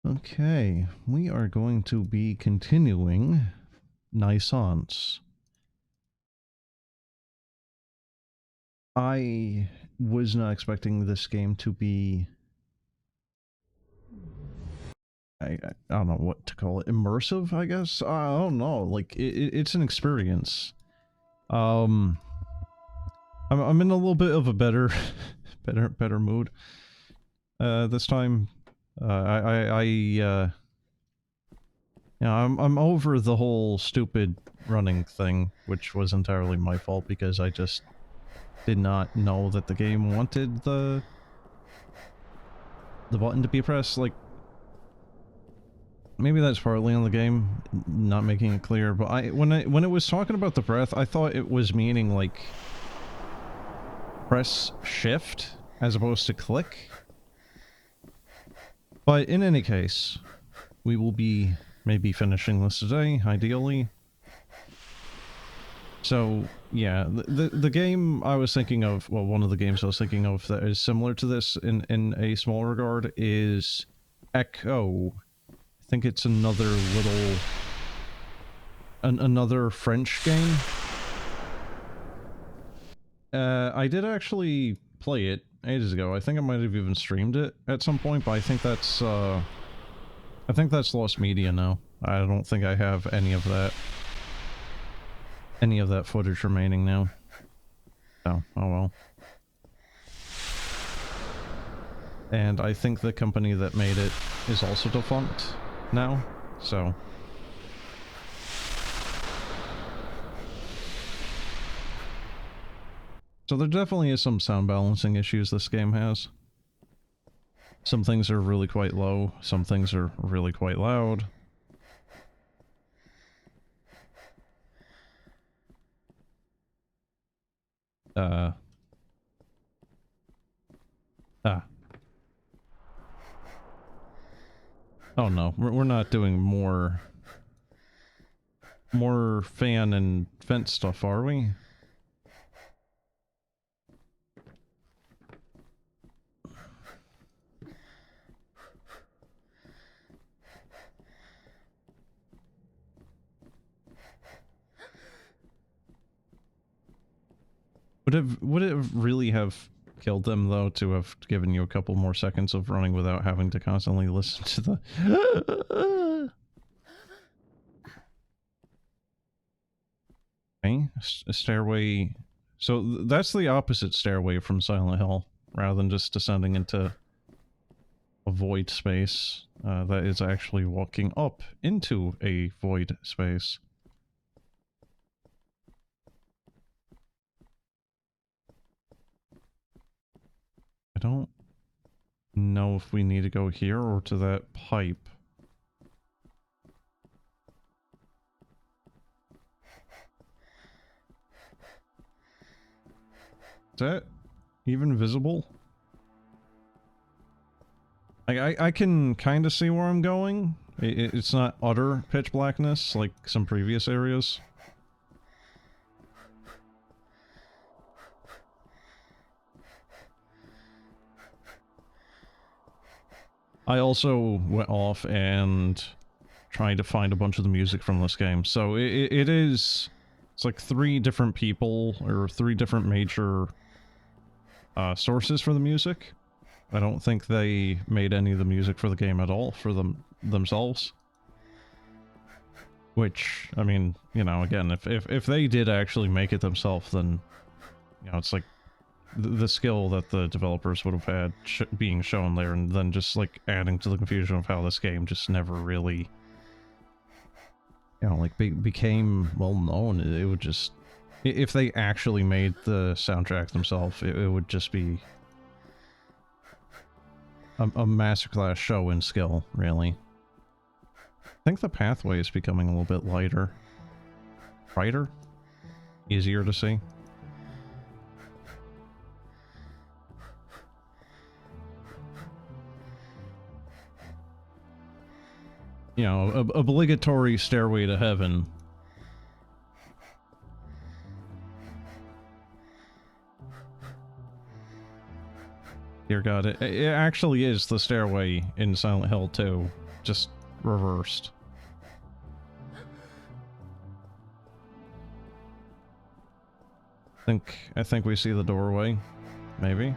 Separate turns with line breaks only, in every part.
Okay, we are going to be continuing Naissance. I was not expecting this game to be... I don't know what to call it. Immersive, I guess? I don't know. Like, it's an experience. I'm in a little bit of a better mood this time. I'm over the whole stupid running thing, which was entirely my fault because I just did not know that the game wanted the button to be pressed. Like, maybe that's partly on the game not making it clear, but when it was talking about the breath, I thought it was meaning like press shift as opposed to click. But in any case, we will be maybe finishing this today, ideally. So, yeah, the game I was thinking of, well, one of the games I was thinking of that is similar to this in a small regard is Echo. I think it's another little... another French game. I did actually play it ages ago. I think I might have even streamed it at some point, but I think that's lost media now. I don't think I have any of that footage remaining now. Oh well. And I think the company that made it is also defunct now, so... So there definitely is some sound balancing issues this game has. Some things are really quite low, some things are really quite loud. Oh no, we're not doing more fan and vent stuff, are we? Would it really have killed them, though, to have given you a couple more seconds of running without having to constantly listen to the... Okay, a stairway... So that's the opposite stairway from Silent Hill, rather than just descending into a void space. That is actually walking up into a void space. I don't know if we need to go here or to that pipe. Is that even visible? I can kind of see where I'm going. It's not utter pitch blackness like some previous areas. I also went off and tried to find a bunch of the music from this game. So it's like 3 different people, or 3 different major sources for the music. I don't think they made any of the music for the game at all for themselves. Which, I mean, you know, again, if they did actually make it themselves, then, you know, it's like the skill that the developers would have had being shown there, and then just like adding to the confusion of how this game just never really, you know, like became well known. It would just, if they actually made the soundtrack themselves, it would just be a masterclass show in skill, really. I think the pathway is becoming a little bit lighter. Brighter? Easier to see. You know, obligatory stairway to heaven. Dear God, it actually is the stairway in Silent Hill 2. just reversed. I think we see the doorway. Maybe.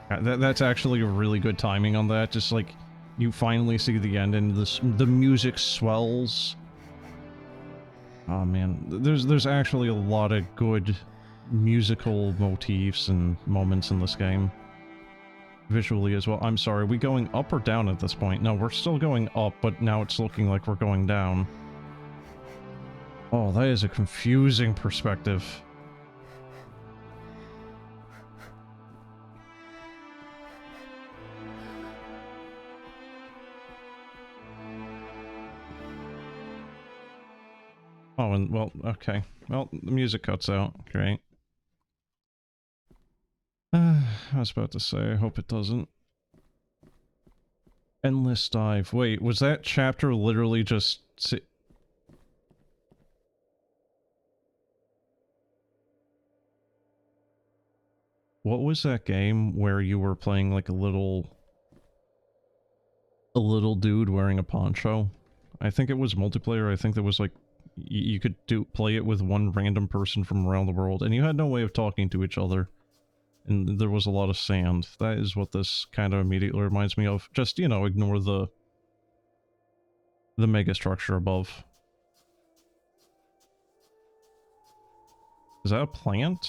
That's actually really good timing on that. Just like you finally see the end and the music swells. Oh man, there's actually a lot of good musical motifs and moments in this game. Visually as well. I'm sorry, are we going up or down at this point? No, we're still going up, but now it's looking like we're going down. Oh, that is a confusing perspective. Oh, and, well, okay. Well, the music cuts out. Great. I was about to say, I hope it doesn't. Endless dive. Wait, was that chapter literally just... What was that game where you were playing like a little dude wearing a poncho? I think it was multiplayer. I think there was like you could play it with one random person from around the world, and you had no way of talking to each other. And there was a lot of sand. That is what this kind of immediately reminds me of. Just, you know, ignore the mega structure above. Is that a plant?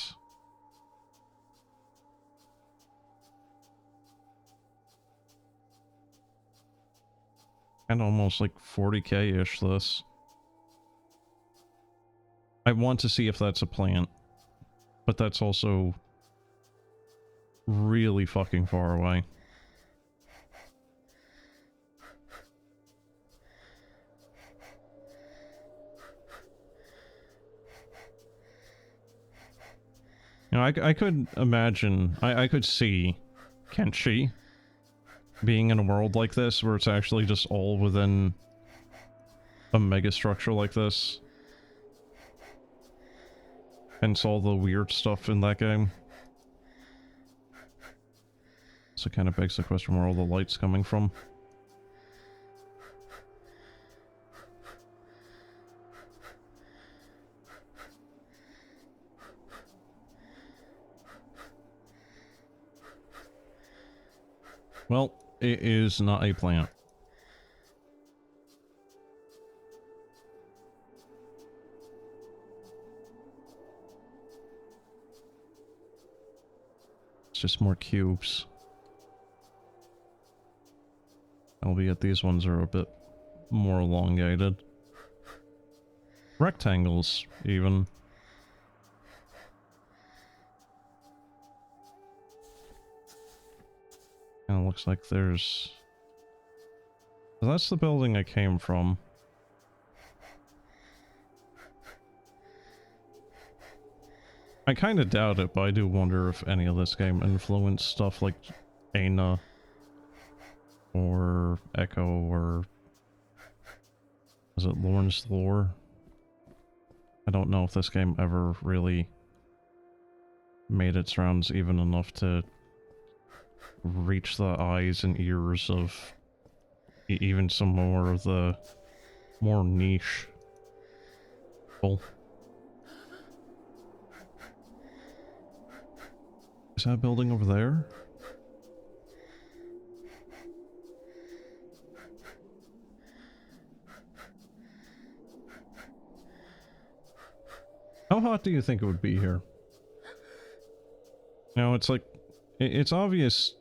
And almost like 40k-ish, this. I want to see if that's a plant. But that's also really fucking far away. You know, I could imagine, I could see Kenshi being in a world like this where it's actually just all within a mega structure like this. Hence all the weird stuff in that game. So it kind of begs the question where all the light's coming from. Well, it is not a plant. It's just more cubes. Albeit these ones are a bit more elongated. Rectangles, even. And it looks like there's... So that's the building I came from. I kind of doubt it, but I do wonder if any of this game influenced stuff like Aina or Echo or... Was it Lorne's Lore? I don't know if this game ever really made its rounds even enough to reach the eyes and ears of even some more of the more niche people. Is that a building over there? How hot do you think it would be here? Now, it's like, it's obvious,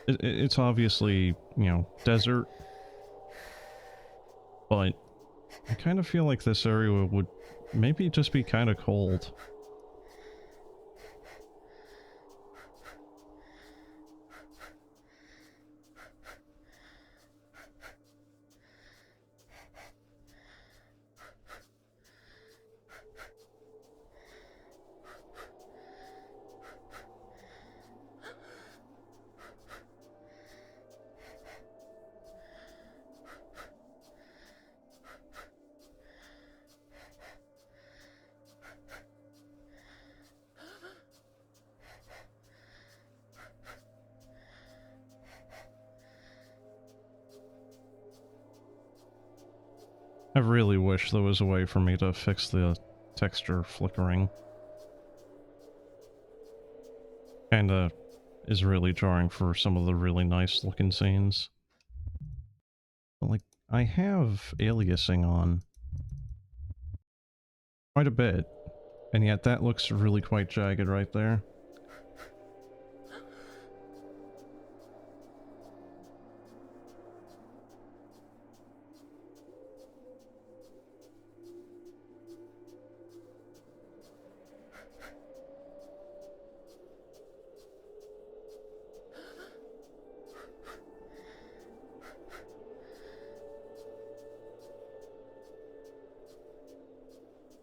it's obviously, you know, desert, but I kind of feel like this area would maybe just be kind of cold. I really wish there was a way for me to fix the texture flickering. Kinda is really jarring for some of the really nice looking scenes. But like, I have aliasing on quite a bit, and yet that looks really quite jagged right there.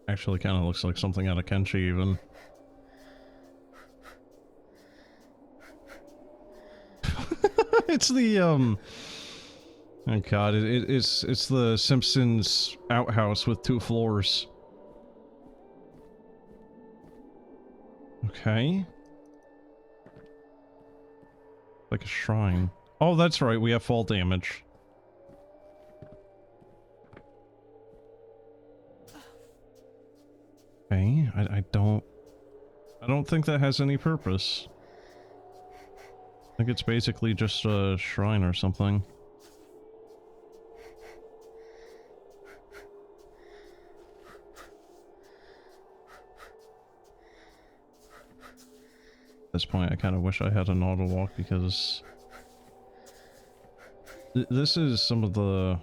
Actually kind of looks like something out of Kenshi even. It's the oh god, it's the Simpsons outhouse with 2 floors. Okay. Like a shrine. Oh, that's right, we have fall damage. Okay, I don't think that has any purpose. I think it's basically just a shrine or something. At this point, I kind of wish I had an auto walk because this is some of the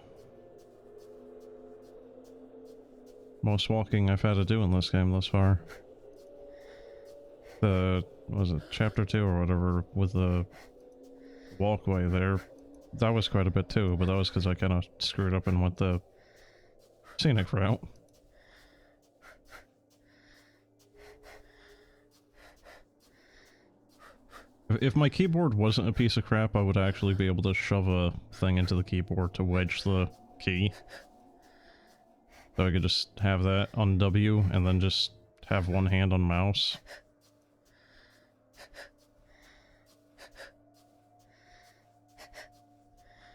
most walking I've had to do in this game thus far. The, what was it, chapter 2 or whatever, with the walkway there, that was quite a bit too, but that was because I kind of screwed up and went the scenic route. If my keyboard wasn't a piece of crap, I would actually be able to shove a thing into the keyboard to wedge the key. So I could just have that on W and then just have one hand on mouse.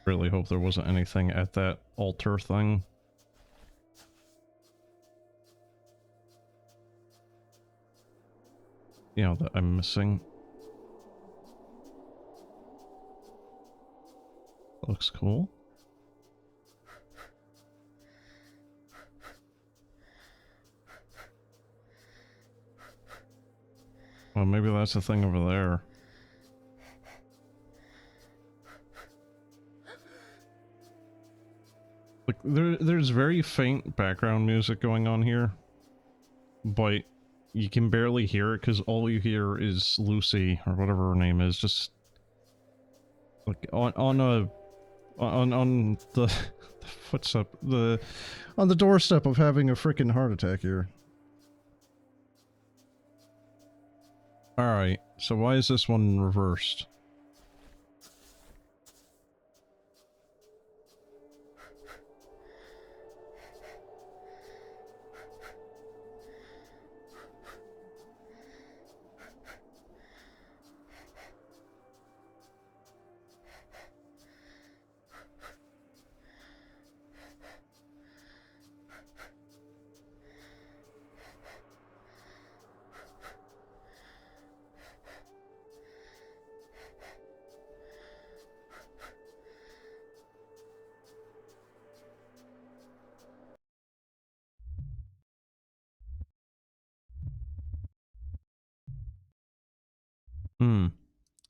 Really hope there wasn't anything at that altar thing. You know, that I'm missing. Looks cool. Well, maybe that's the thing over there. Like, there's very faint background music going on here, but you can barely hear it because all you hear is Lucy, or whatever her name is, just like on the footstep, on the doorstep of having a freaking heart attack here. Alright, so why is this one reversed?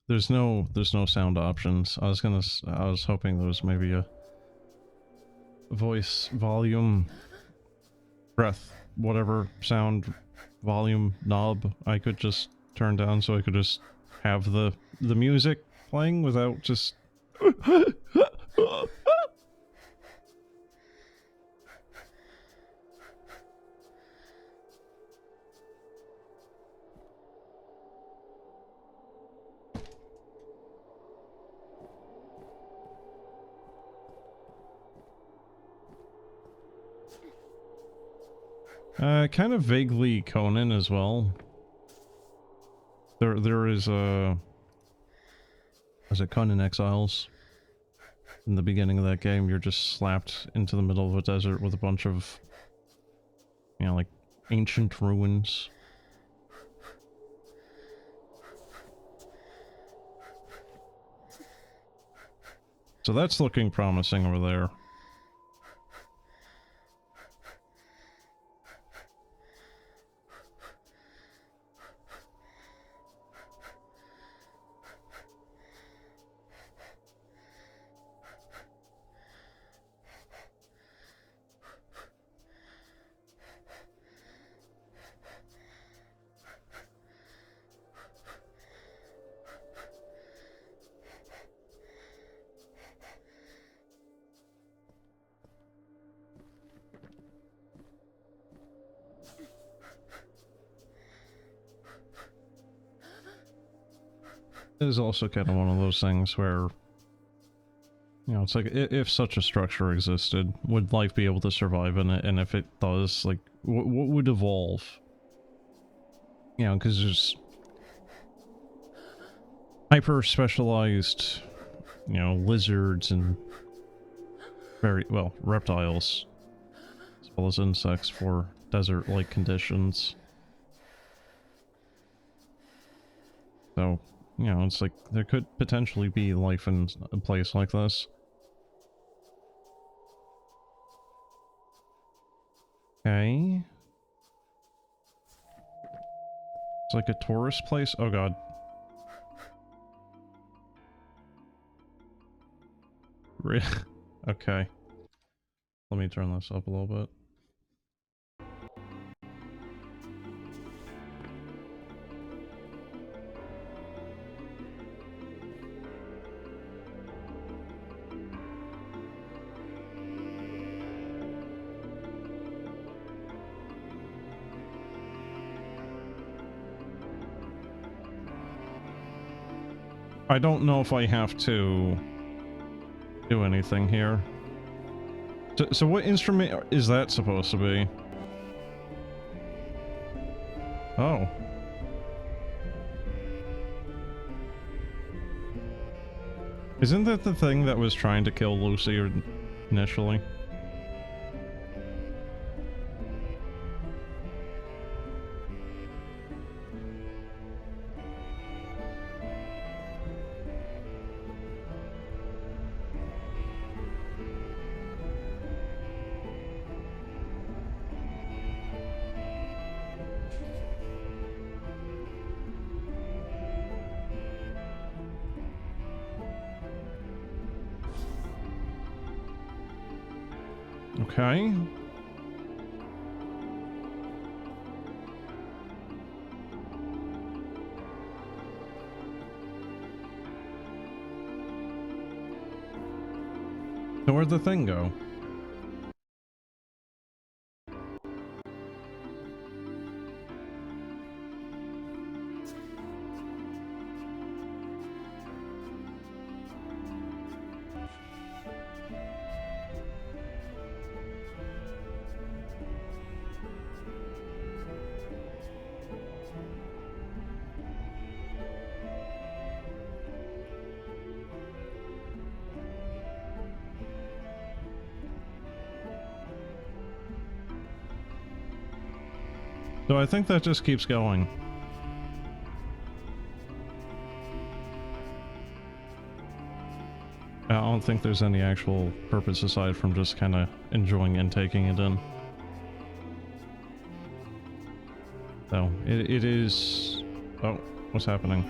There's no sound options. I was hoping there was maybe a voice volume, breath, whatever sound volume knob I could just turn down so I could just have the music playing without just kind of vaguely Conan as well. There is a... Was it Conan Exiles? in the beginning of that game, you're just slapped into the middle of a desert with a bunch of, you know, like, ancient ruins. So that's looking promising over there. It is also kind of one of those things where, you know, it's like, if such a structure existed, would life be able to survive in it? And if it does, like, what would evolve? You know, because there's hyper-specialized, you know, lizards and very, well, reptiles, as well as insects for desert-like conditions. So, you know, it's like, there could potentially be life in a place like this. Okay. It's like a tourist place? Oh god. Okay. Let me turn this up a little bit. I don't know if I have to do anything here. So what instrument is that supposed to be? Oh. Isn't that the thing that was trying to kill Lucy initially? Okay. So where'd the thing go? So I think that just keeps going. I don't think there's any actual purpose aside from just kind of enjoying and taking it in. So, it is... Oh, what's happening?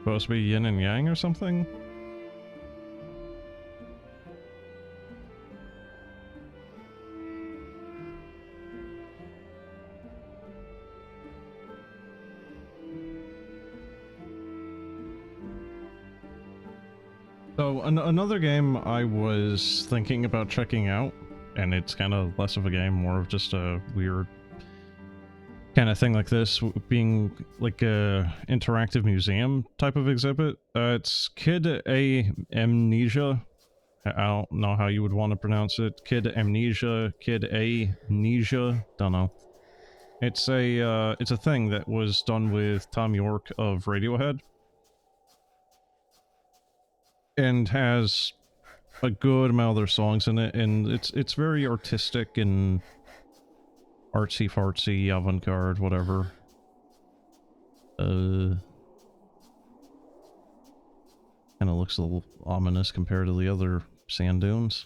Supposed to be yin and yang or something? So another game I was thinking about checking out, and it's kind of less of a game, more of just a weird kind of thing like this, being like a interactive museum type of exhibit. It's Kid A Amnesia. I don't know how you would want to pronounce it. Kid Amnesia, Kid A Amnesia, don't know. It's a thing that was done with Tom York of Radiohead, and has a good amount of their songs in it, and it's very artistic and artsy fartsy, avant-garde, whatever. Kind of looks a little ominous compared to the other sand dunes.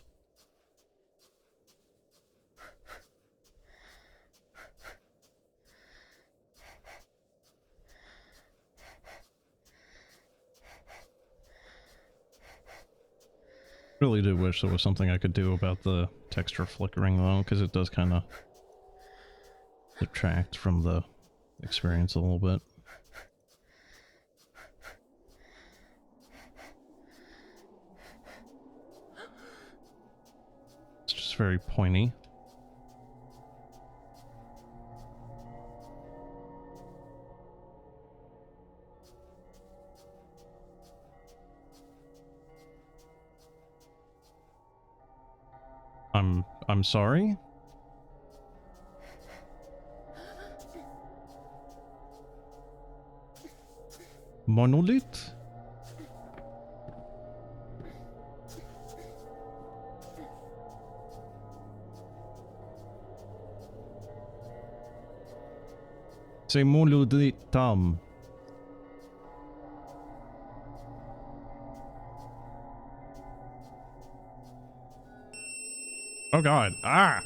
Really do wish there was something I could do about the texture flickering though, because it does kind of detract from the experience a little bit. It's just very pointy. I'm sorry? Monolith? C'est monolith Tom. Oh god. Ah!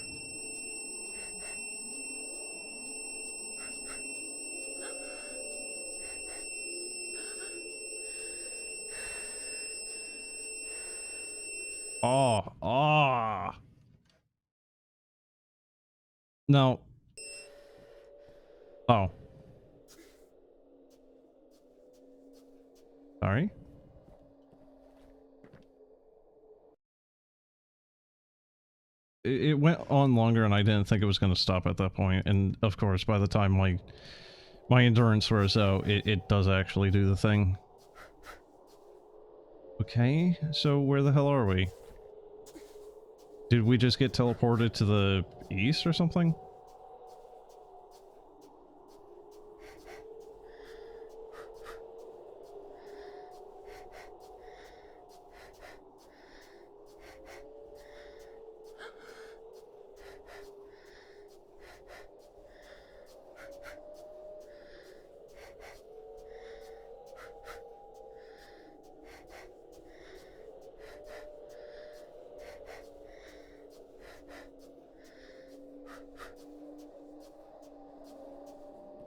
Oh, ah. No. Oh. Sorry? It went on longer and I didn't think it was going to stop at that point, and of course by the time my endurance wears out, it does actually do the thing. Okay, so where the hell are we? Did we just get teleported to the east or something?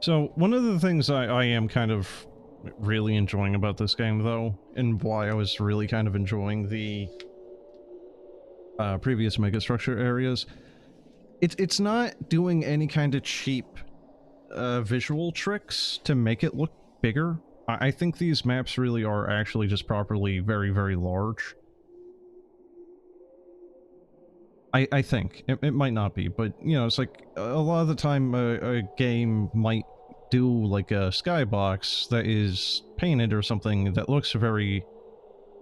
So, one of the things I am kind of really enjoying about this game, though, and why I was really kind of enjoying the previous megastructure areas, it's not doing any kind of cheap visual tricks to make it look bigger. I think these maps really are actually just properly very, very large. I think. It might not be, but, you know, it's like, a lot of the time a game might do, like, a skybox that is painted or something that looks very,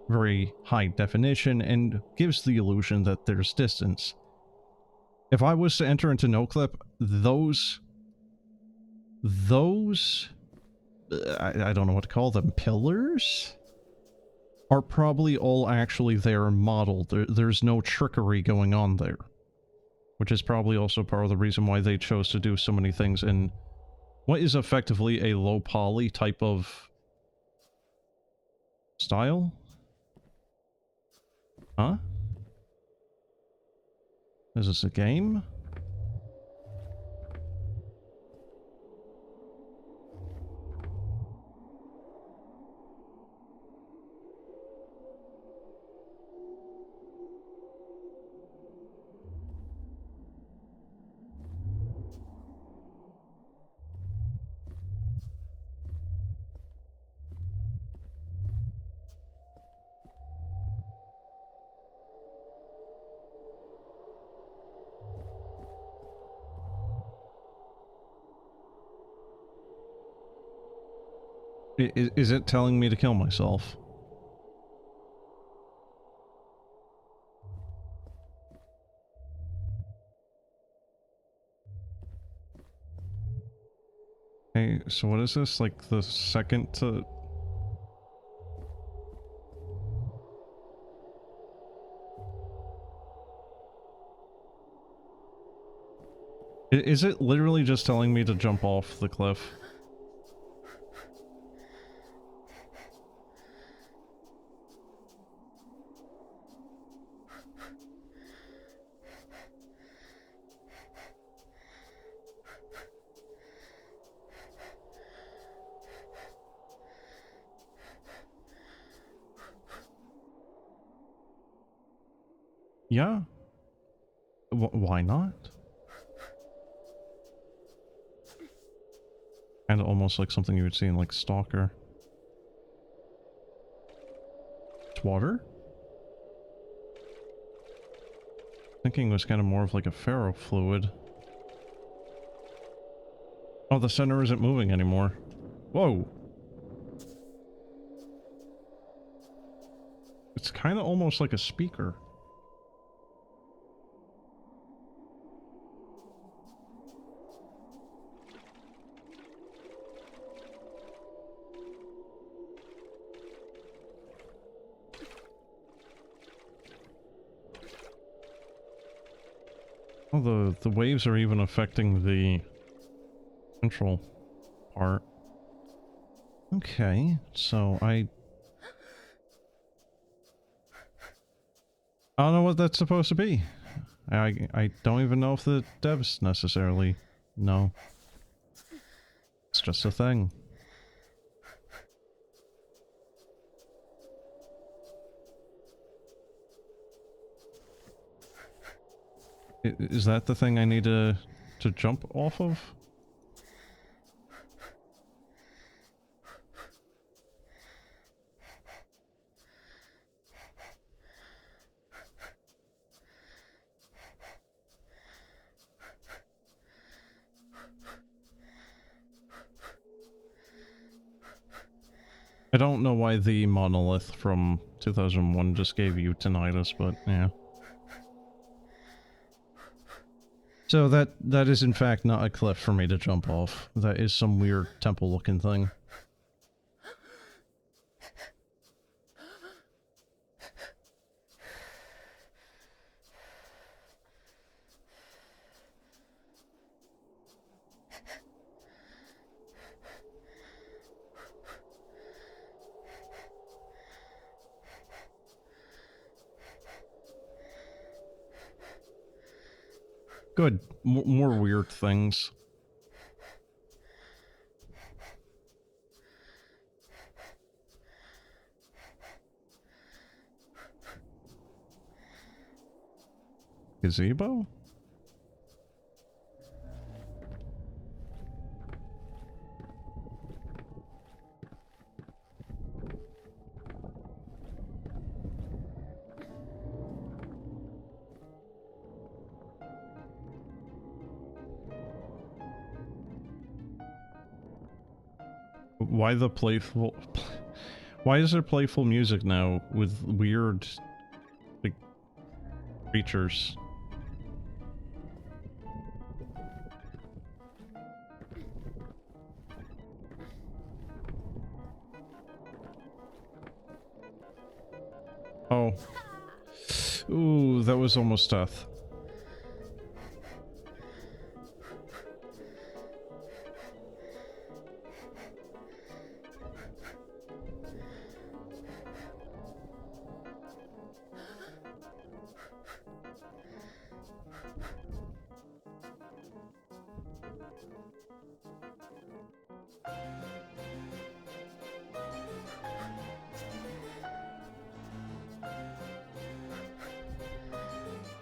very high definition and gives the illusion that there's distance. If I was to enter into NoClip, those, I don't know what to call them, pillars? Are probably all actually there modeled. There's no trickery going on there. Which is probably also part of the reason why they chose to do so many things in what is effectively a low poly type of style? Huh? Is this a game? Is it telling me to kill myself? Okay, so what is this? Like the second to... Is it literally just telling me to jump off the cliff? Yeah. Why not? Kinda almost like something you would see in, like, Stalker. It's water? Thinking it was kind of more of like a ferrofluid. Oh, the center isn't moving anymore. Whoa! It's kind of almost like a speaker. Oh, the waves are even affecting the central part. Okay, so I don't know what that's supposed to be. I don't even know if the devs necessarily know. It's just a thing. Is that the thing I need to jump off of? I don't know why the monolith from 2001 just gave you tinnitus, but yeah. So that is in fact not a cliff for me to jump off. That is some weird temple-looking thing. Good. More weird things. Gazebo? Why the playful... Why is there playful music now with weird, like, creatures? Oh. Ooh, that was almost death.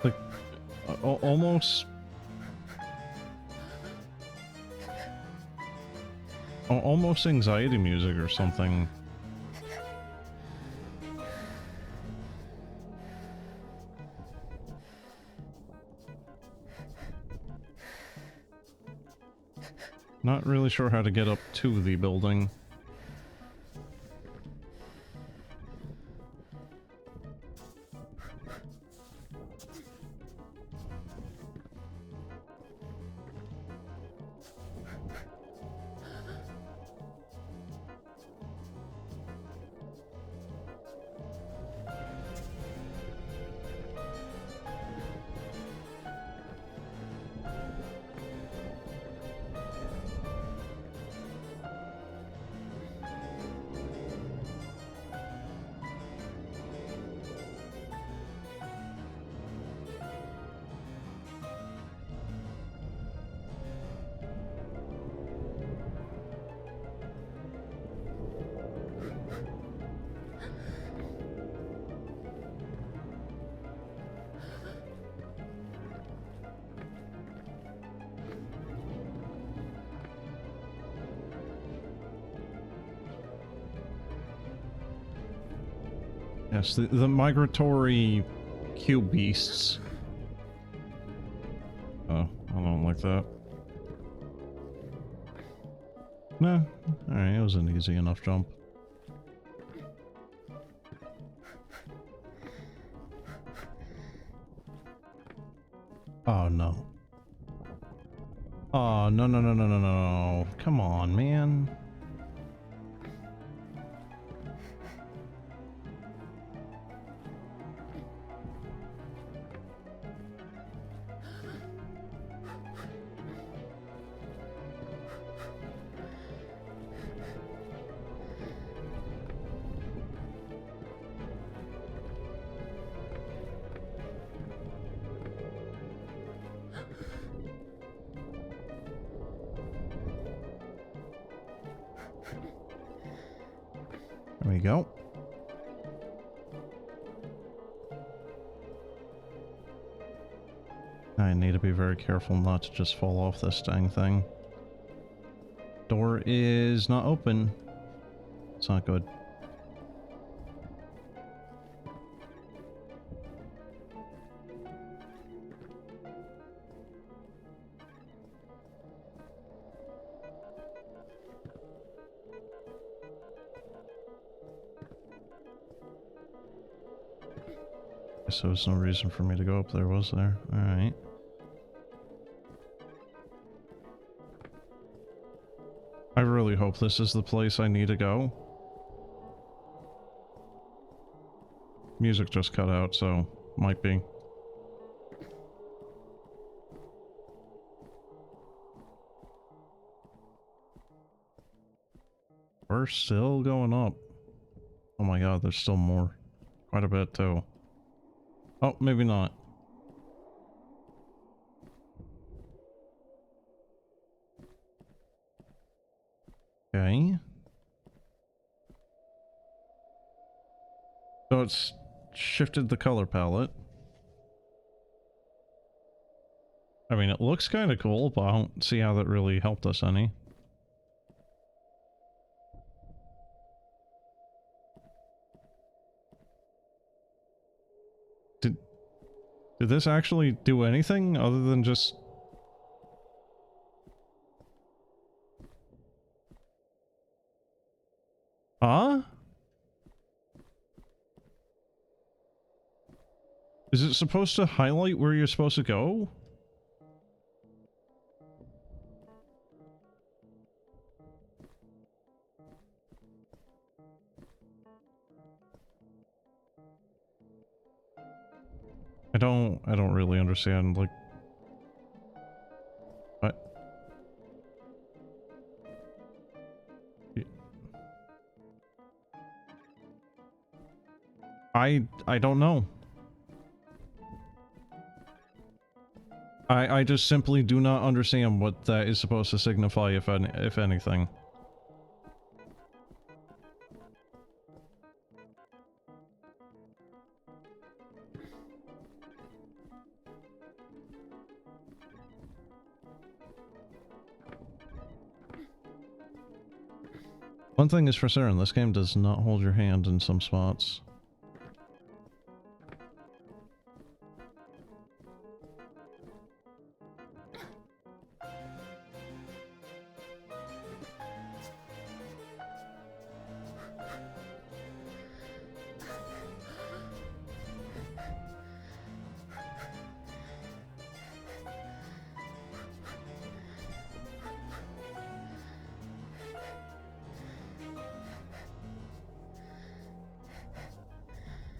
Like, almost... Almost anxiety music or something. Not really sure how to get up to the building. Yes, the migratory cube beasts. Oh, I don't like that. No, alright, it was an easy enough jump. Oh no. Oh, no, no, no, no, no, no. Come on, man. There we go. I need to be very careful not to just fall off this dang thing. Door is not open. It's not good. So there's no reason for me to go up there, was there? Alright. I really hope this is the place I need to go. Music just cut out, so might be. We're still going up. Oh my god, there's still more. Quite a bit, too. Oh, maybe not. Okay. So it's shifted the color palette. I mean, it looks kind of cool, but I don't see how that really helped us any. Did this actually do anything other than just... Huh? Is it supposed to highlight where you're supposed to go? I don't really understand, like... What? I don't know. I just simply do not understand what that is supposed to signify, if anything. One thing is for certain, this game does not hold your hand in some spots.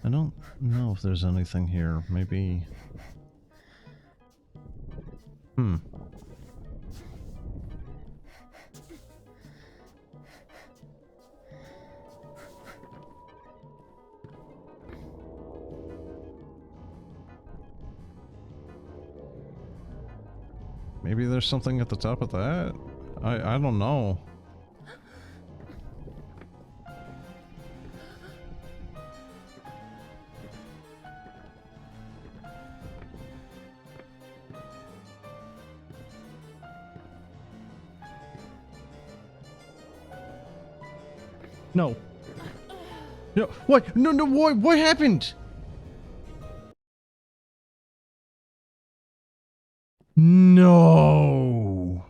I don't know if there's anything here. Maybe... Maybe there's something at the top of that? I don't know. No. No, what? No, no, what happened? No.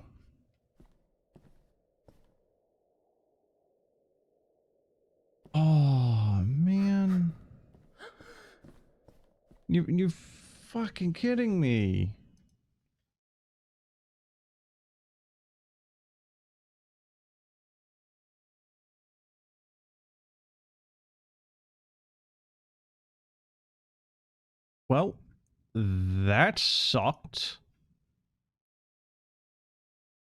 Oh, man. You fucking kidding me. Well, that sucked.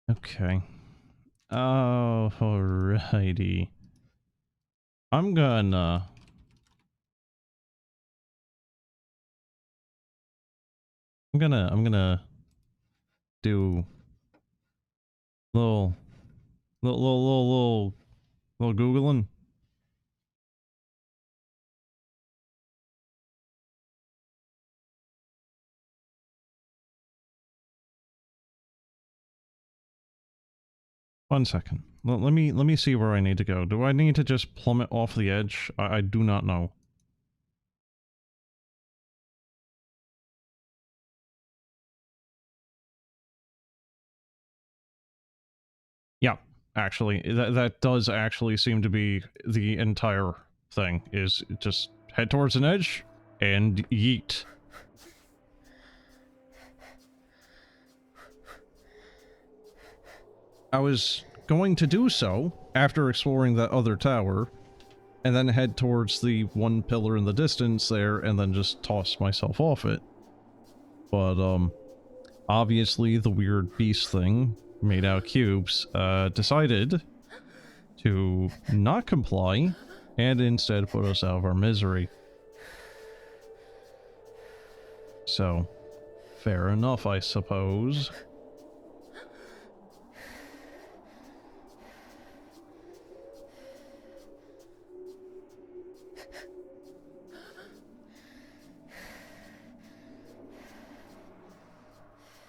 Okay. Oh, alrighty. I'm gonna do little, little Googling. One second. Let me see where I need to go. Do I need to just plummet off the edge? I do not know. Yeah, actually, that does actually seem to be the entire thing, is just head towards an edge and yeet. I was going to do so after exploring that other tower, and then head towards the one pillar in the distance there, and then just toss myself off it. But, obviously the weird beast thing, made out of cubes, decided to not comply, and instead put us out of our misery. So, fair enough, I suppose.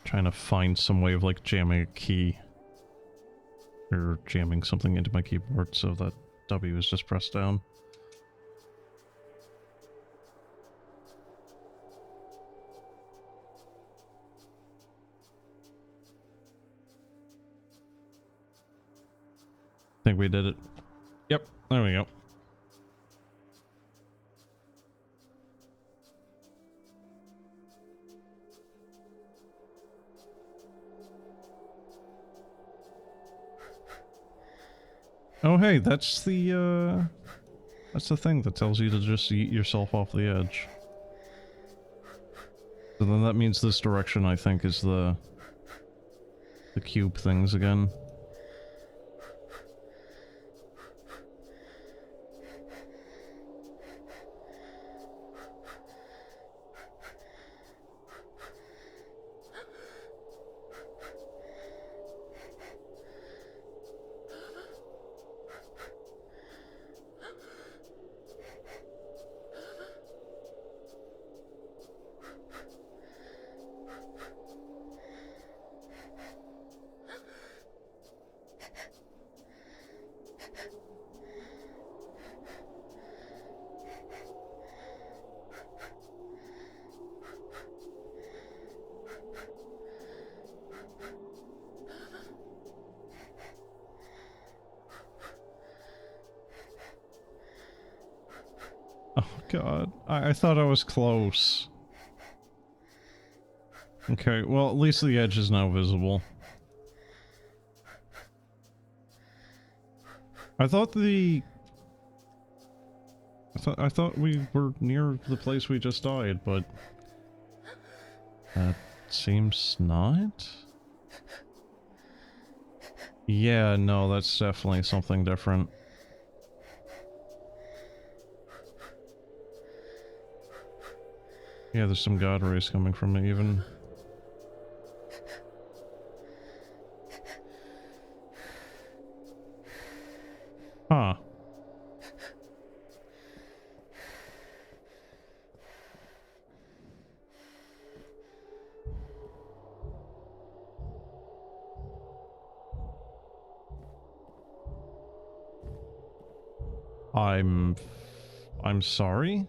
Trying to find some way of, like, jamming a key. Or jamming something into my keyboard so that W is just pressed down. I think we did it. Yep, there we go. Oh hey, that's the thing that tells you to just eat yourself off the edge. So then that means this direction, I think, is the cube things again. Oh god, I thought I was close. Okay, well at least the edge is now visible. I thought I thought we were near the place we just died, but that seems not. Yeah, no, that's definitely something different. Yeah, there's some god rays coming from it even. Huh. I'm I'm sorry?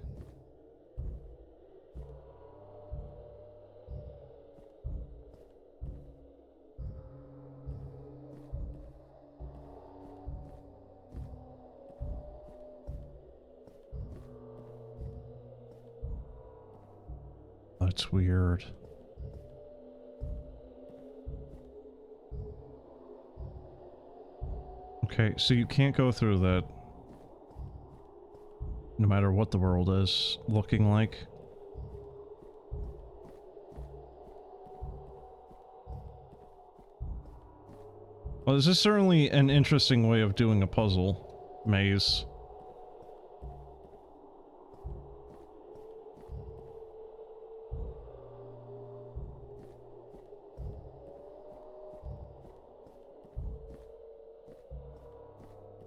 That's weird. Okay, so you can't go through that. No matter what the world is looking like. Well, this is certainly an interesting way of doing a puzzle maze.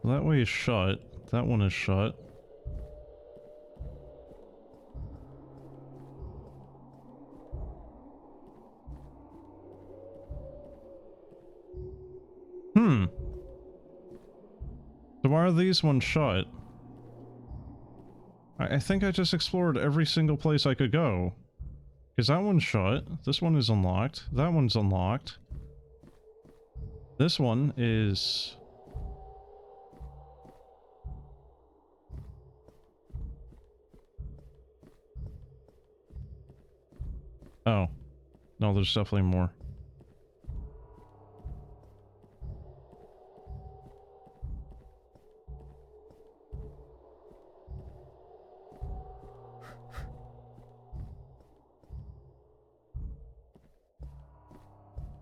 That way is shut. That one is shut. Hmm. So why are these ones shut? I think I just explored every single place I could go. Because that one's shut. This one is unlocked. That one's unlocked. This one is... Oh. No, there's definitely more.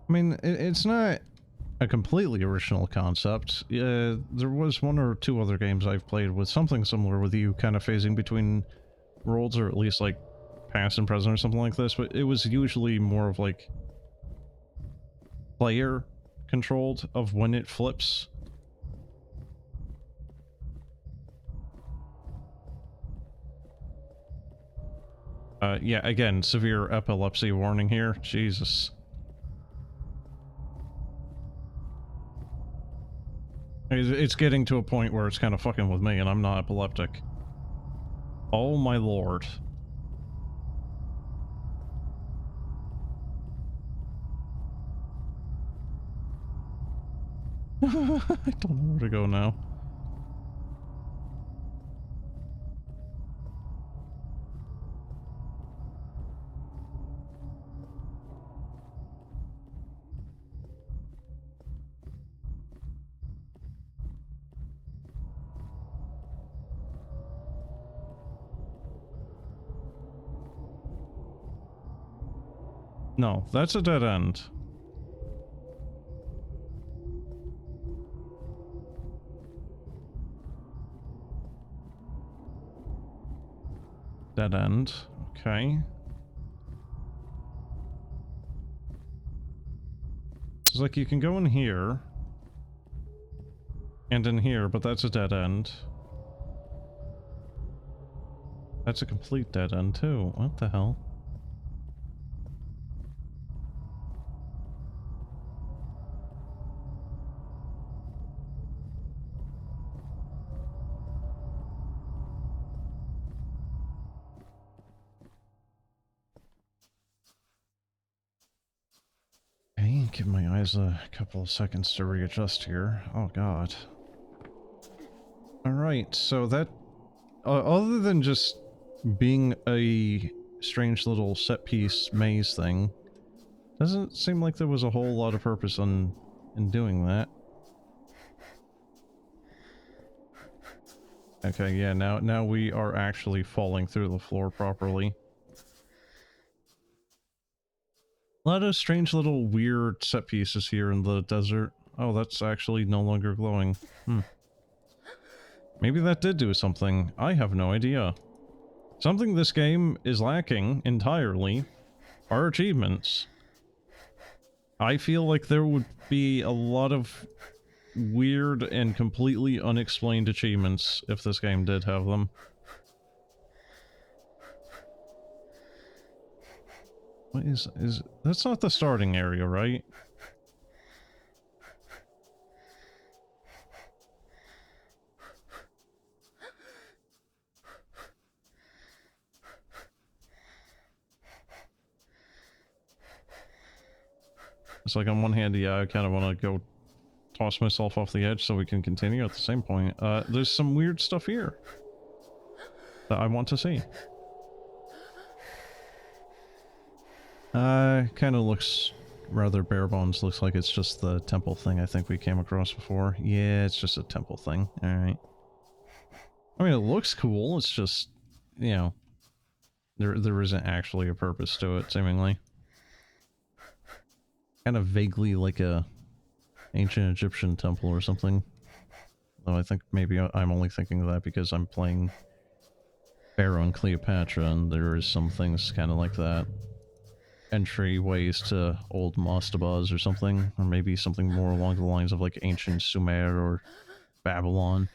I mean, it's not a completely original concept. There was one or two other games I've played with something similar with you kind of phasing between worlds, or at least like past and present or something like this, but it was usually more of like player controlled of when it flips. Yeah, again, severe epilepsy warning here. Jesus. It's getting to a point where it's kind of fucking with me, and I'm not epileptic. Oh my lord. I don't know where to go now. No, that's a dead end. Dead end. Okay. It's like you can go in here. And in here, but that's a dead end. That's a complete dead end too. What the hell? Okay, give my eyes a couple of seconds to readjust here. Oh god. Alright, so that... other than just being a strange little set-piece maze thing, doesn't seem like there was a whole lot of purpose in doing that. Okay, yeah, now we are actually falling through the floor properly. A lot of strange little weird set pieces here in the desert. Oh, that's actually no longer glowing. Maybe that did do something. I have no idea. Something this game is lacking entirely are achievements. I feel like there would be a lot of weird and completely unexplained achievements if this game did have them. What is that's not the starting area, right? It's like on one hand, yeah, I kind of want to go toss myself off the edge so we can continue. At the same point, there's some weird stuff here that I want to see. Kind of looks rather bare bones. Looks like it's just the temple thing I think we came across before. Yeah, it's just a temple thing. Alright. I mean, it looks cool. It's just, you know, there isn't actually a purpose to it, seemingly. Kind of vaguely like a ancient Egyptian temple or something. Though I think maybe I'm only thinking of that because I'm playing Pharaoh and Cleopatra, and there is some things kind of like that. Entryways to old mastabas or something, or maybe something more along the lines of like ancient Sumer or Babylon.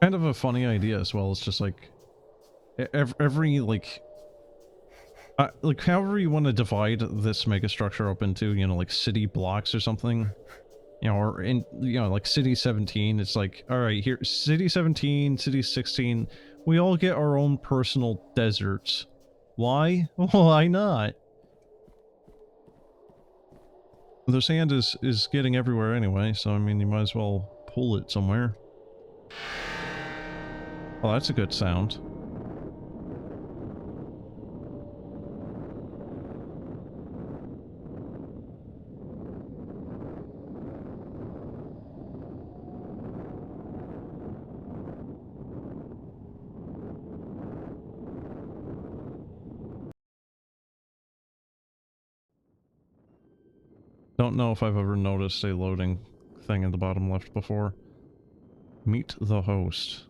Kind of a funny idea as well. It's just like every like however you want to divide this mega structure up into, you know, like city blocks or something, you know, or in, you know, like city 17, it's like, all right, here, city 17, city 16, we all get our own personal deserts. Why? Why not? The sand is getting everywhere anyway, so I mean, you might as well pull it somewhere. Well, that's a good sound. Don't know if I've ever noticed a loading thing in the bottom left before. Meet the host.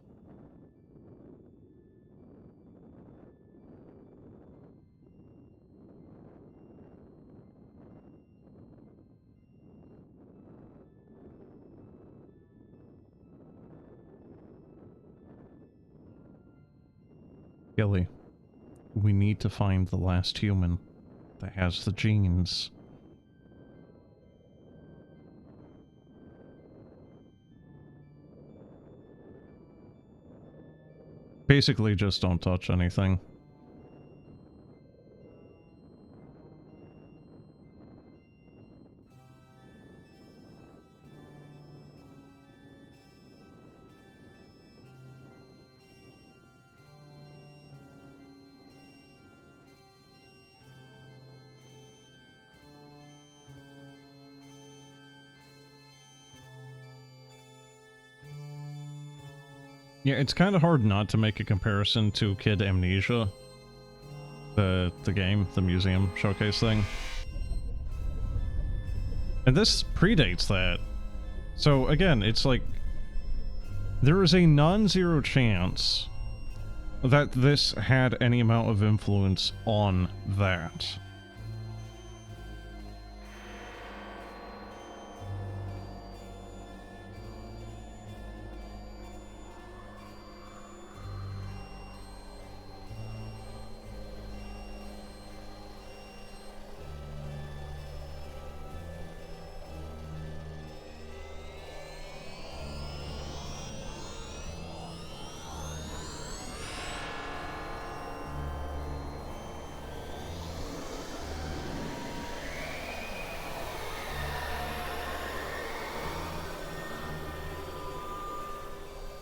Gilly, we need to find the last human that has the genes. Basically, just don't touch anything. Yeah, it's kind of hard not to make a comparison to Kid Amnesia. The game, the museum showcase thing. And this predates that. So again, it's like there is a non-zero chance that this had any amount of influence on that.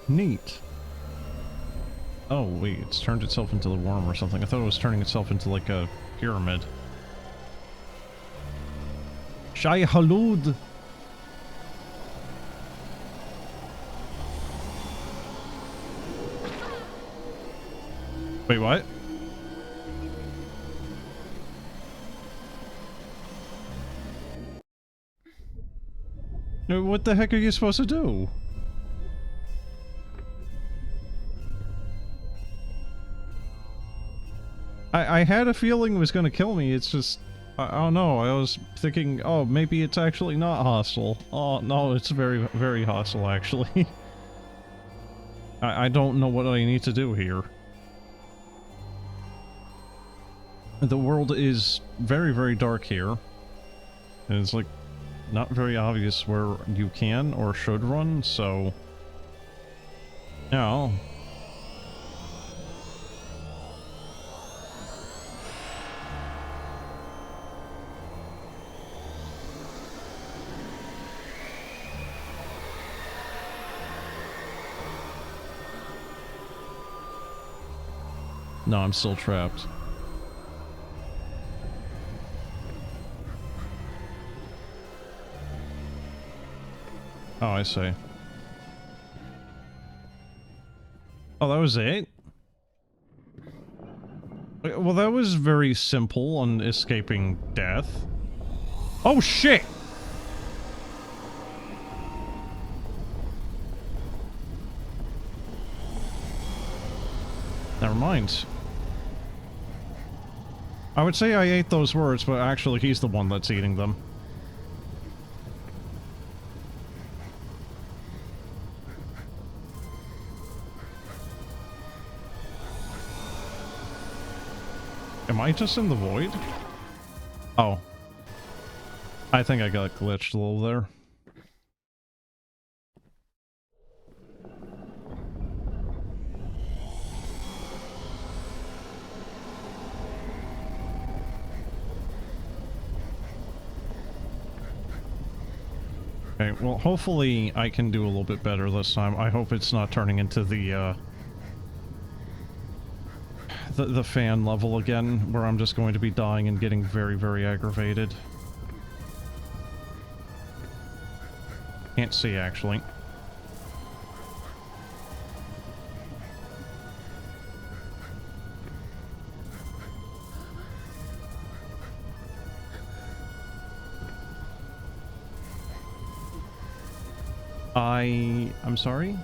Neat. Oh, wait, it's turned itself into the worm or something. I thought it was turning itself into, like, a pyramid. Shai Halud! Wait, what? What the heck are you supposed to do? I had a feeling it was going to kill me. It's just, I don't know. I was thinking, oh, maybe it's actually not hostile. Oh, no, it's very, very hostile, actually. I don't know what I need to do here. The world is very, very dark here. And it's like not very obvious where you can or should run, so... Yeah. No, I'm still trapped. Oh, I see. Oh, that was it? Well, that was very simple on escaping death. Oh, shit! Never mind. I would say I ate those words, but actually he's the one that's eating them. Am I just in the void? Oh. I think I got glitched a little there. Okay, well, hopefully I can do a little bit better this time. I hope it's not turning into the fan level again, where I'm just going to be dying and getting very, very aggravated. Can't see, actually. I'm sorry?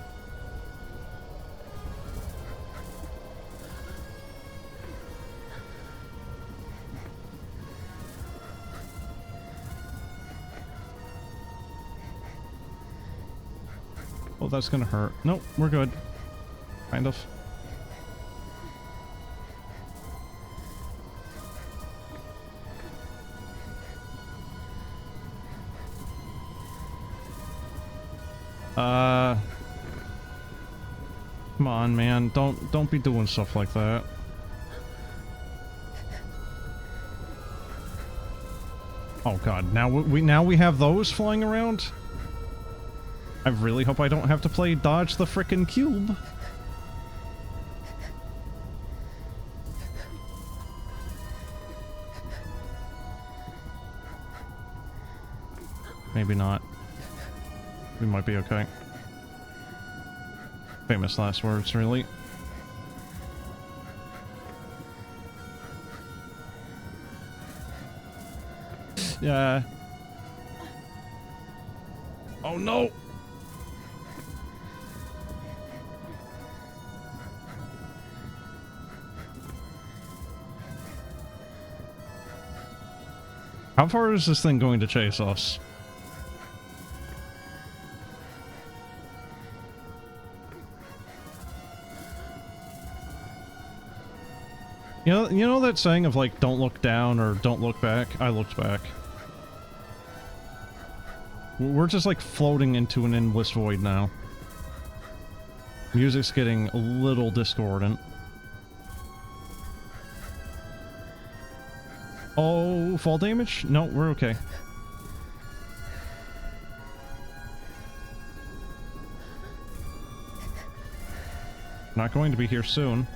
Oh, that's gonna hurt. Nope, we're good. Kind of. Come on, man. Don't be doing stuff like that. Oh god, now we have those flying around? I really hope I don't have to play dodge the frickin' cube. Maybe not. We might be okay. Famous last words, really. Yeah. Oh no! How far is this thing going to chase us? You know that saying of like, don't look down or don't look back? I looked back. We're just like floating into an endless void now. Music's getting a little discordant. Oh, fall damage? No, we're okay. Not going to be here soon.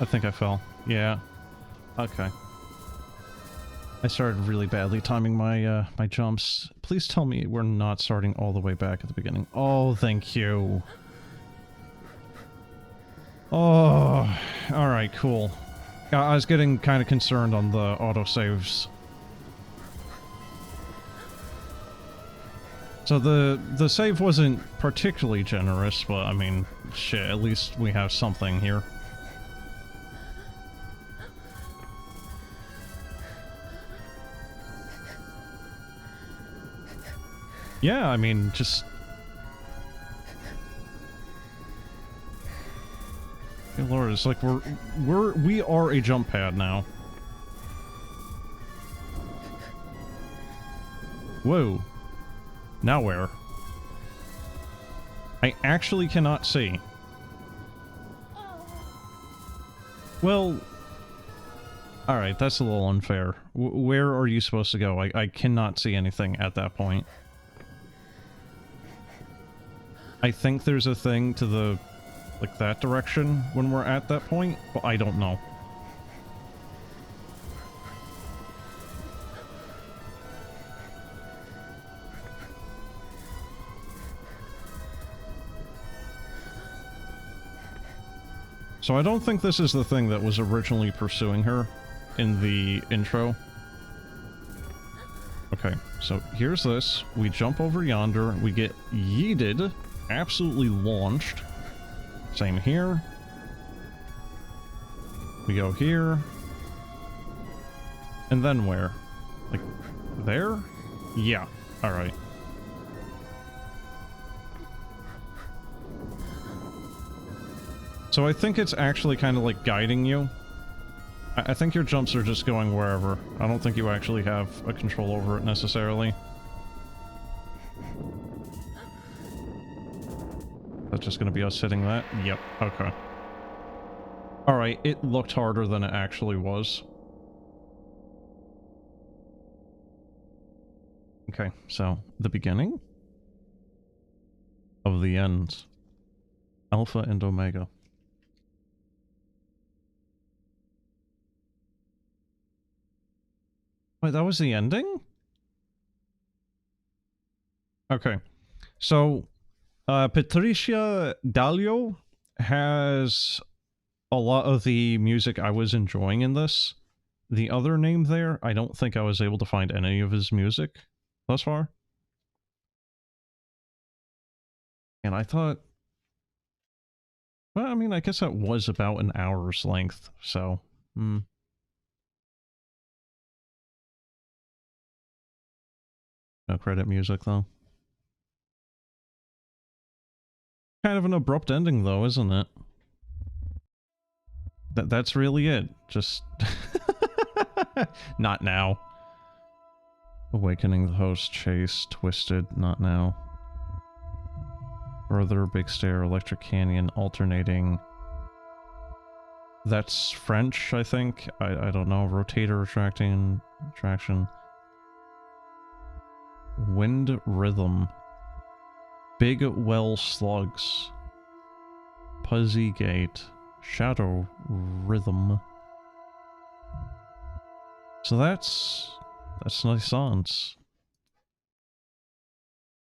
I think I fell. Yeah. Okay. I started really badly timing my my jumps. Please tell me we're not starting all the way back at the beginning. Oh, thank you. Oh, alright, cool. I was getting kind of concerned on the autosaves. So the save wasn't particularly generous, but I mean, shit, at least we have something here. Yeah, I mean, just... Hey Lord, it's like we are a jump pad now. Whoa. Now where? I actually cannot see. Well... Alright, that's a little unfair. Where are you supposed to go? I cannot see anything at that point. I think there's a thing to the... like that direction when we're at that point, but I don't know. So I don't think this is the thing that was originally pursuing her in the intro. Okay, so here's this. We jump over yonder, we get yeeted, absolutely launched. Same here. We go here. And then where? Like, there? Yeah, alright. So I think it's actually kind of like guiding you. I think your jumps are just going wherever. I don't think you actually have a control over it necessarily. That's just gonna be us hitting that? Yep, okay. Alright, it looked harder than it actually was. Okay, so the beginning of the end. Alpha and Omega. Wait, that was the ending? Okay. So, Patricia Dalio has a lot of the music I was enjoying in this. The other name there, I don't think I was able to find any of his music thus far. And I thought... well, I mean, I guess that was about an hour's length, so... No credit music, though. Kind of an abrupt ending, though, isn't it? That's really it. Just... not now. Awakening the Host, Chase, Twisted, not now. Further, Big Stair, Electric Canyon, Alternating. That's French, I think. I don't know. Rotator, Traction. Wind Rhythm. Big Well Slugs. Puzzy Gate. Shadow Rhythm. So that's Naissance.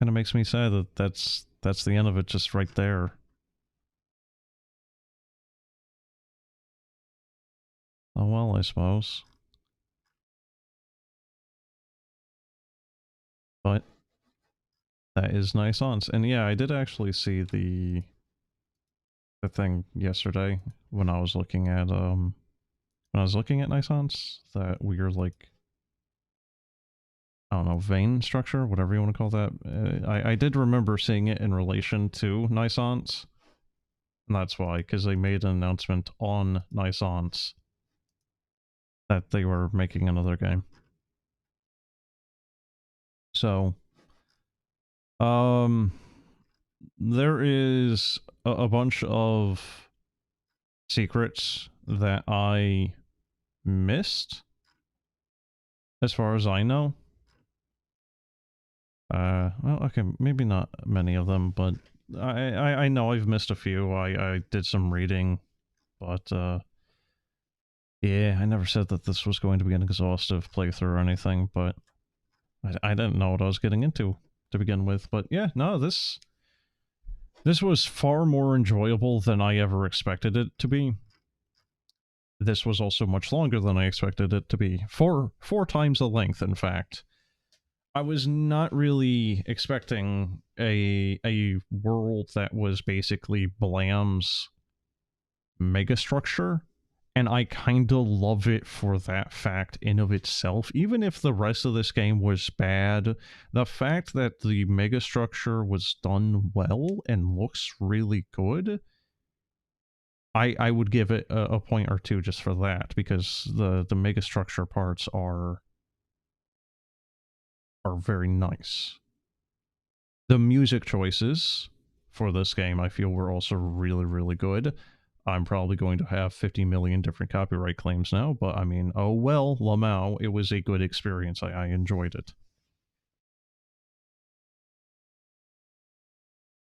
Kind of makes me sad that that's the end of it, just right there. Oh well, I suppose. But that is Naissance. And yeah, I did actually see the thing yesterday when I was looking at Naissance, that weird, like, I don't know, vein structure, whatever you want to call that. I did remember seeing it in relation to Naissance. And that's why, because they made an announcement on Naissance that they were making another game. So, there is a bunch of secrets that I missed, as far as I know. Well, okay, maybe not many of them, but I know I've missed a few. I did some reading, but, yeah, I never said that this was going to be an exhaustive playthrough or anything, but I didn't know what I was getting into to begin with. But yeah, no, this was far more enjoyable than I ever expected it to be. This was also much longer than I expected it to be. Four times the length, in fact. I was not really expecting a world that was basically Blam's megastructure, and I kinda love it for that fact in of itself. Even if the rest of this game was bad, the fact that the megastructure was done well and looks really good I would give it a point or two just for that, because the megastructure parts are very nice. The music choices for this game, I feel, were also really, really good. I'm probably going to have 50 million different copyright claims now, but I mean, oh well, Lamau, it was a good experience. I enjoyed it.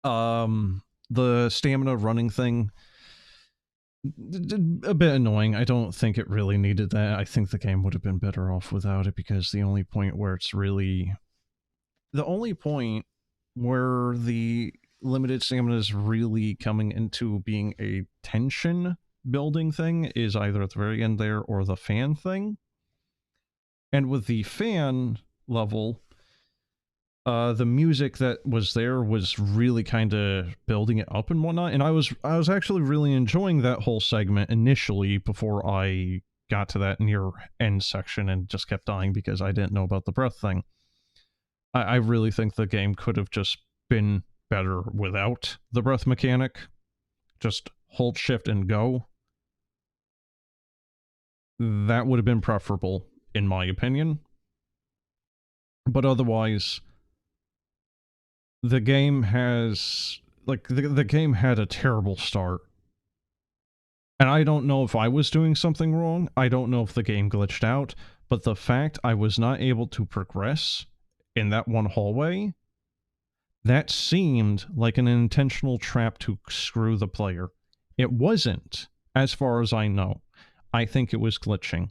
The stamina running thing, a bit annoying. I don't think it really needed that. I think the game would have been better off without it, because the only point where it's really... The only point where the limited stamina is really coming into being a tension building thing is either at the very end there or the fan thing. And with the fan level, the music that was there was really kind of building it up and whatnot, and I was actually really enjoying that whole segment initially before I got to that near end section and just kept dying because I didn't know about the breath thing. I really think the game could have just been better without the breath mechanic. Just hold shift and go. That would have been preferable, in my opinion. But otherwise, the game has... Like, the game had a terrible start. And I don't know if I was doing something wrong. I don't know if the game glitched out. But the fact I was not able to progress in that one hallway, that seemed like an intentional trap to screw the player. It wasn't, as far as I know. I think it was glitching.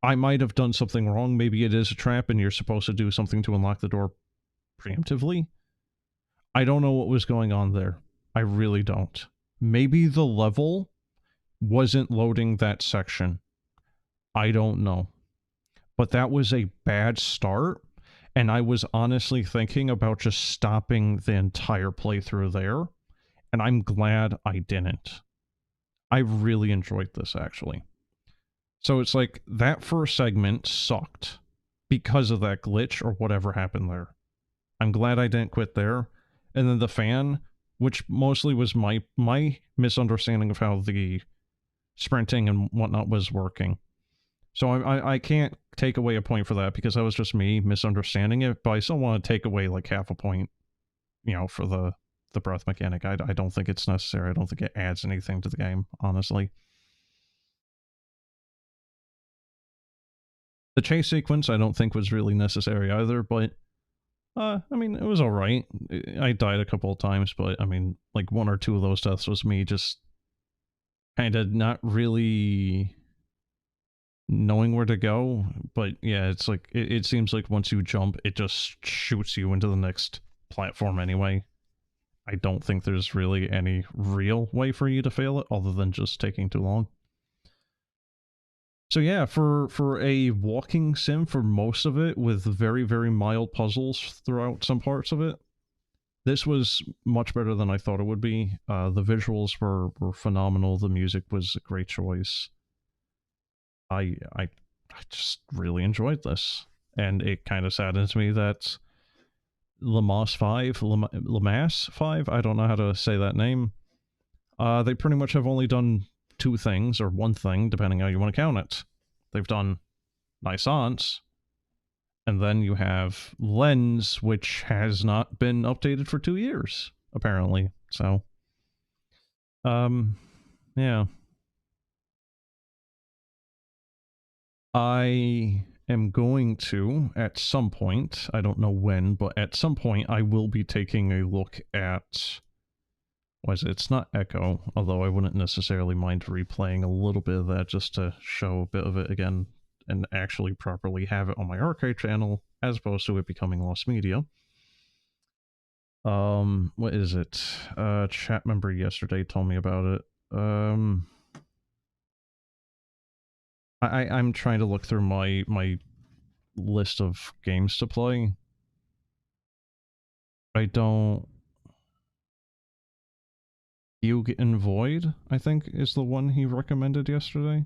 I might have done something wrong. Maybe it is a trap and you're supposed to do something to unlock the door preemptively. I don't know what was going on there. I really don't. Maybe the level wasn't loading that section. I don't know. But that was a bad start, and I was honestly thinking about just stopping the entire playthrough there, and I'm glad I didn't. I really enjoyed this, actually. So it's like, that first segment sucked because of that glitch or whatever happened there. I'm glad I didn't quit there. And then the fan, which mostly was my misunderstanding of how the sprinting and whatnot was working. So I can't take away a point for that because that was just me misunderstanding it, but I still want to take away like half a point, you know, for the breath mechanic. I don't think it's necessary. I don't think it adds anything to the game, honestly. The chase sequence I don't think was really necessary either, but I mean, it was alright. I died a couple of times, but I mean, like one or two of those deaths was me just kind of not really knowing where to go. But yeah, it's like, it seems like once you jump, it just shoots you into the next platform anyway. I don't think there's really any real way for you to fail it other than just taking too long. So yeah, for a walking sim for most of it, with very, very mild puzzles throughout some parts of it, this was much better than I thought it would be. The visuals were phenomenal. The music was a great choice. I just really enjoyed this. And it kind of saddens me that Lamas 5, Lamas 5, I don't know how to say that name. They pretty much have only done two things, or one thing, depending how you want to count it. They've done Naissance, and then you have Lens, which has not been updated for 2 years, apparently. So, yeah. I am going to, at some point, I don't know when, but at some point I will be taking a look at... Was it? It's not Echo, although I wouldn't necessarily mind replaying a little bit of that just to show a bit of it again and actually properly have it on my arcade channel, as opposed to it becoming lost media. What is it? Chat member yesterday told me about it. I'm trying to look through my list of games to play. I don't... Fugue and Void, I think, is the one he recommended yesterday.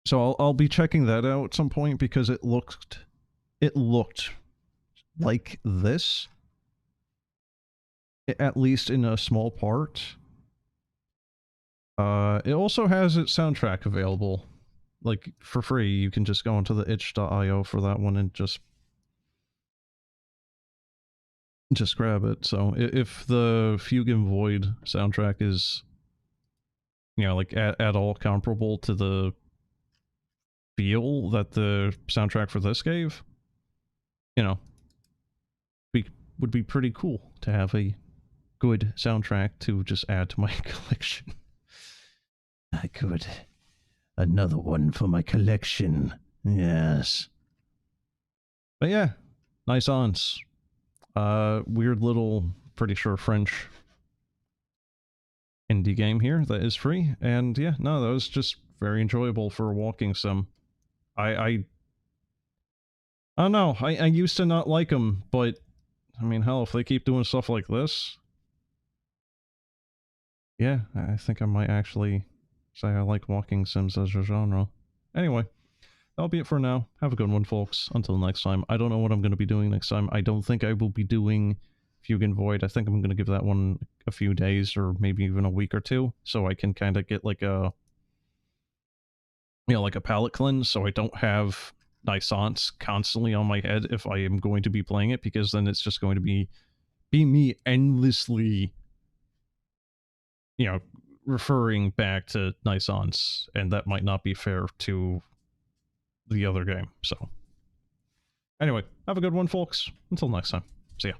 So I'll be checking that out at some point because it looked like this. at least in a small part. It also has its soundtrack available, like, for free. You can just go into the itch.io for that one and just grab it. So if the Fugue and Void soundtrack is, you know, like at all comparable to the feel that the soundtrack for this gave, you know, would be pretty cool to have a good soundtrack to just add to my collection. I could. Another one for my collection. Yes. But yeah, Naissance. Weird little, pretty sure French indie game here that is free. And yeah, no, that was just very enjoyable for a walking sim. I don't know. I used to not like them, but I mean, hell, if they keep doing stuff like this, yeah, I think I might actually say I like walking sims as a genre. Anyway, that'll be it for now. Have a good one, folks. Until next time. I don't know what I'm going to be doing next time. I don't think I will be doing Fugue and Void. I think I'm going to give that one a few days or maybe even a week or two so I can kind of get like a, you know, like a palate cleanse so I don't have Naissance constantly on my head if I am going to be playing it, because then it's just going to be me endlessly, you know, referring back to Naissance, and that might not be fair to the other game. So anyway, have a good one, folks. Until next time. See ya.